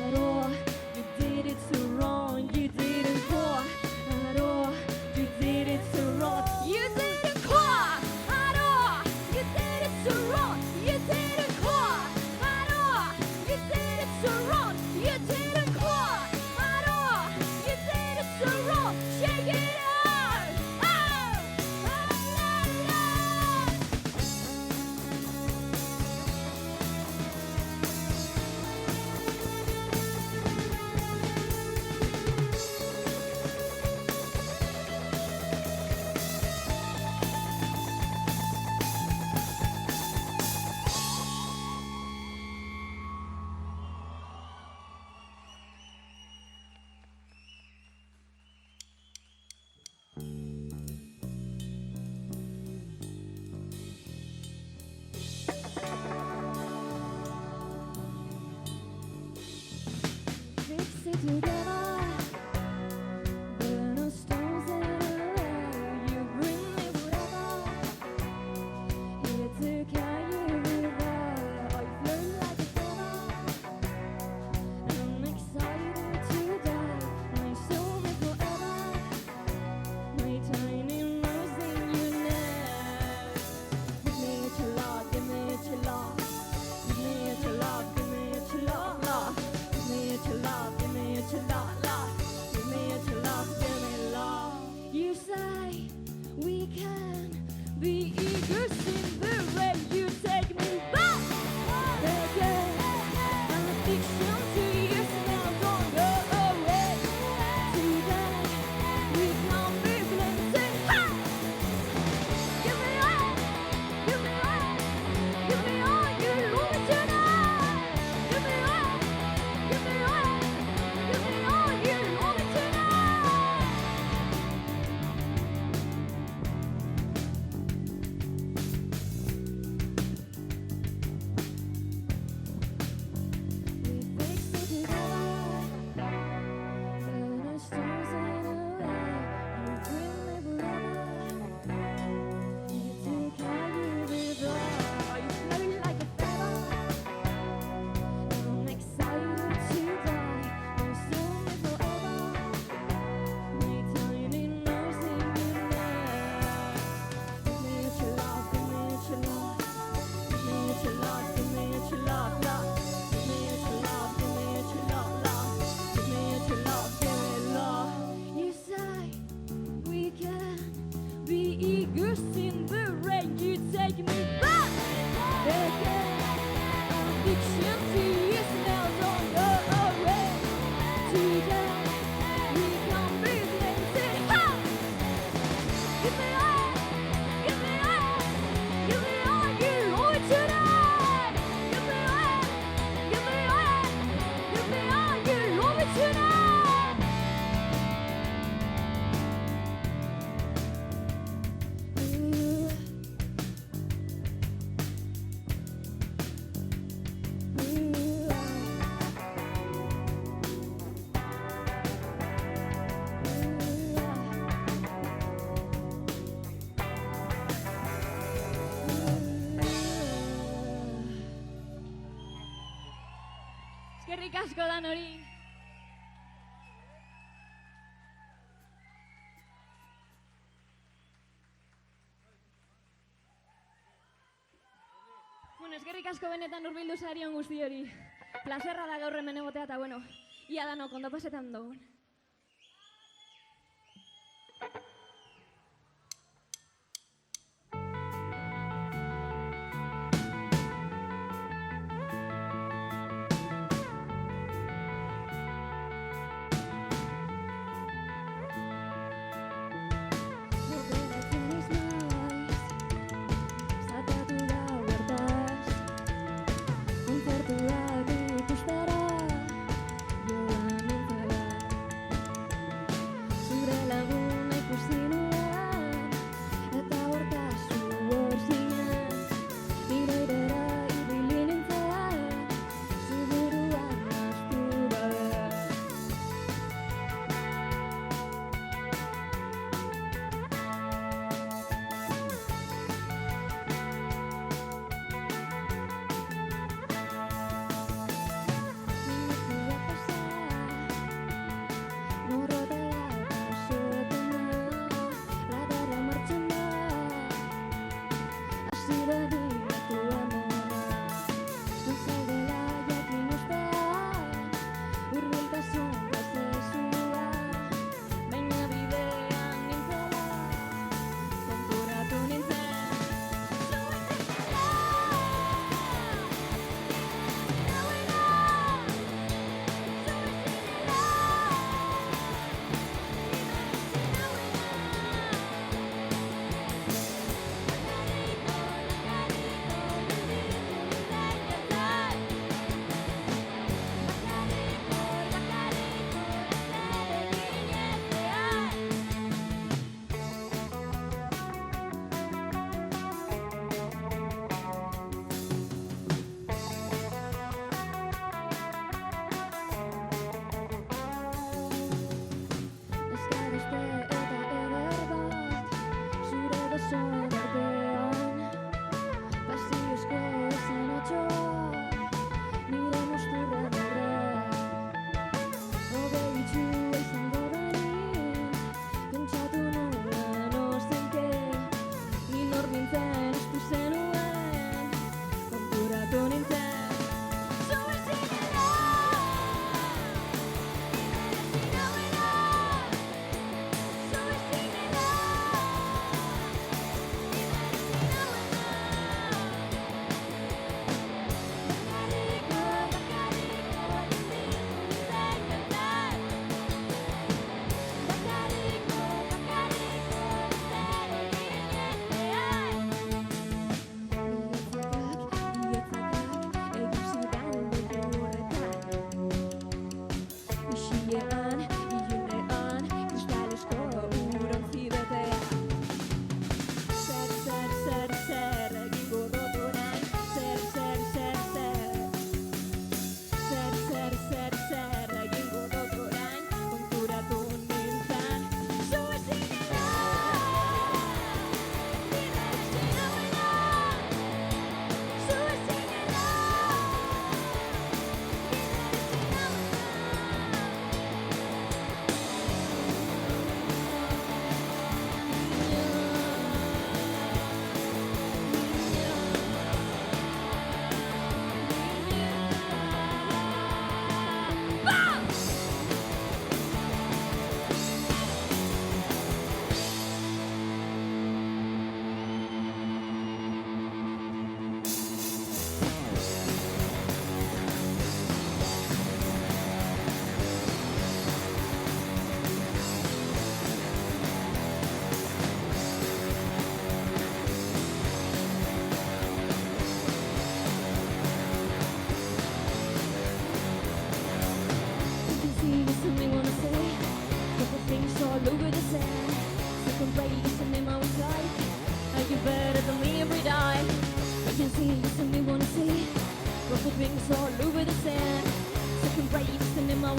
La together. Burn the stones in a way. You bring me whatever. Here to carry you river. I float like a feather. I'm excited to die. My soul is forever. My tiny rose in your neck. Give me your love, give me your love. Give me your love, give me your love, love. Give me your love, give me your love, love. Give me your love, give me love. You say we can be eagles in the rain. You take me back again. I'm addiction to you, smell, don't go away. Today we can be blended. Ha! Give me all, give me all, give me all you love me tonight. Give me all, give me all, give me all you love me tonight. We fix it together. Burn the stones in a way. You bring me forever. You take how you river. You float like a feather. I'm excited to die. My soul is forever. My tiny nose in your neck. Give me your love, give me your love. Give me your love, give me your love, love. Give me your love, give me your love, love. Give me your love, give me love. You say we can be eagles in the rain. You take me back again. Addiction to you, smell, don't go away. Today we can be blended. Ha! Give me all, give me all, give me all you love me tonight. Give me all, give me all, give me all you love me tonight. Eskerrik asko dan hori. Bueno, eskerrik asko benetan hurbildu zarion guzti hori. Plazerra da gaur hemen egotea eta bueno, ia danok ondo pasetan dugun. Kontzertuak ikustera joan nintzela.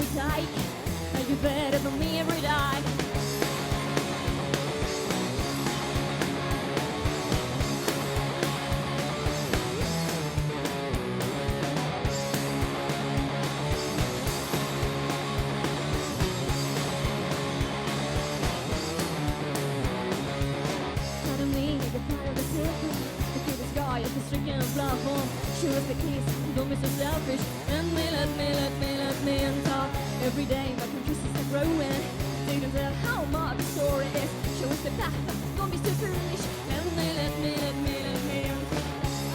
we take. Are you better than me every day? Part of me, you're part of the circle. The cutest guy is the stricken platform. Sure as the keys, don't be so selfish. Let me and talk. Every day my consciousness is growing. They don't tell how much the story is. Show us the path, don't be so foolish. Let me and talk.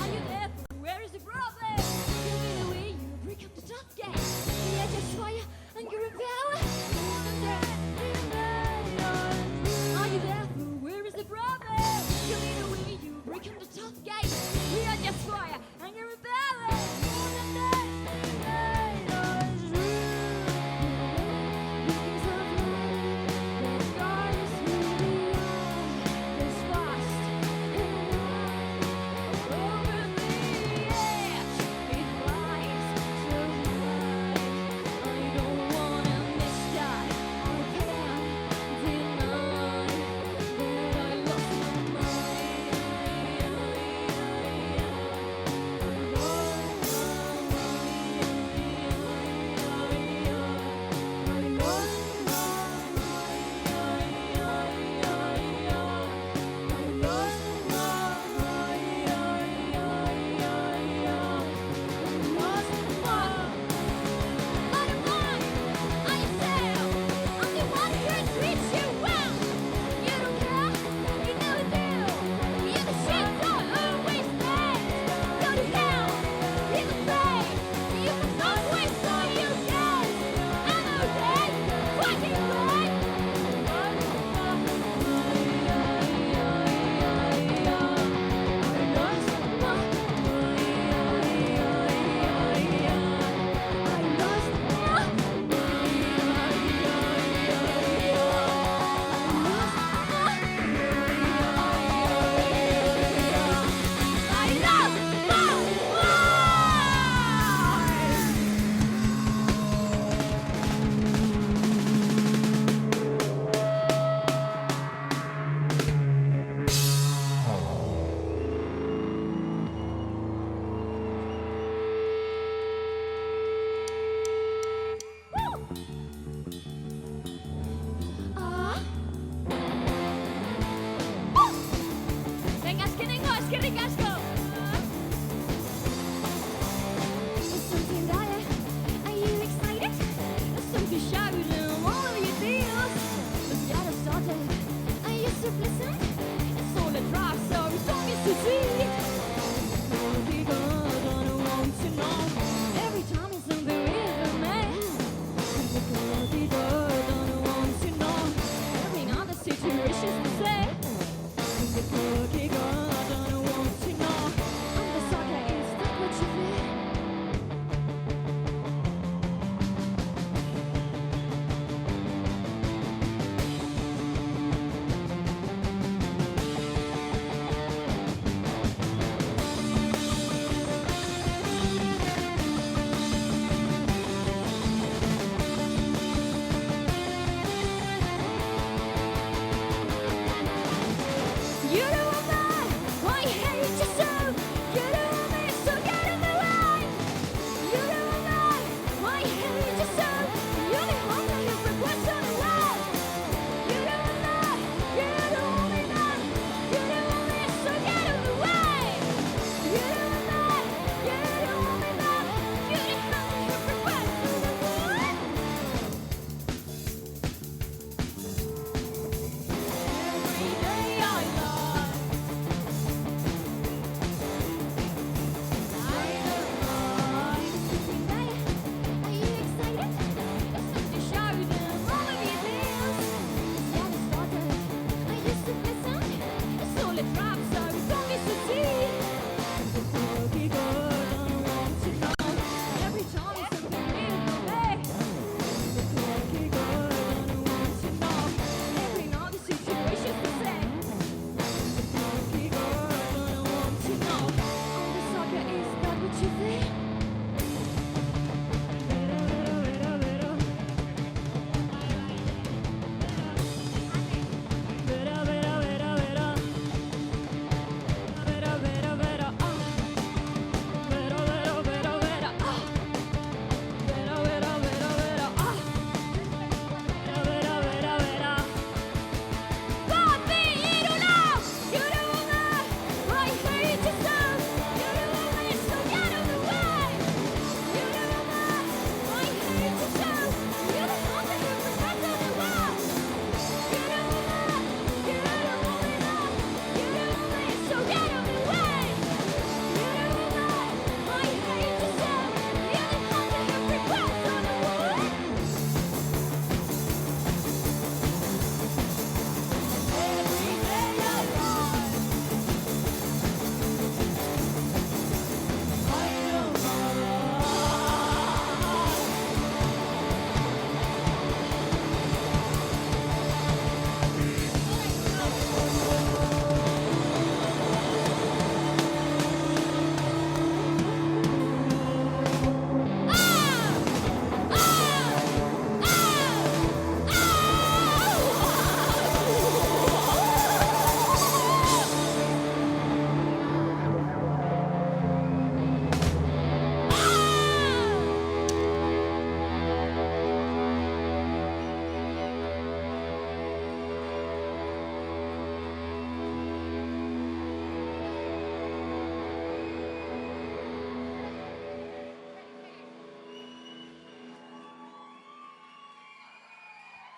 Are you there? Where is the problem? Give me the way you break up the tough game. The edge is fire and you're in power. Are you there? Where is the problem? Give me the way you break up the tough game. We are just fire and you're in power.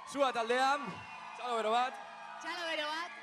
Sua taldean, txalo bero bat. Txalo bero bat.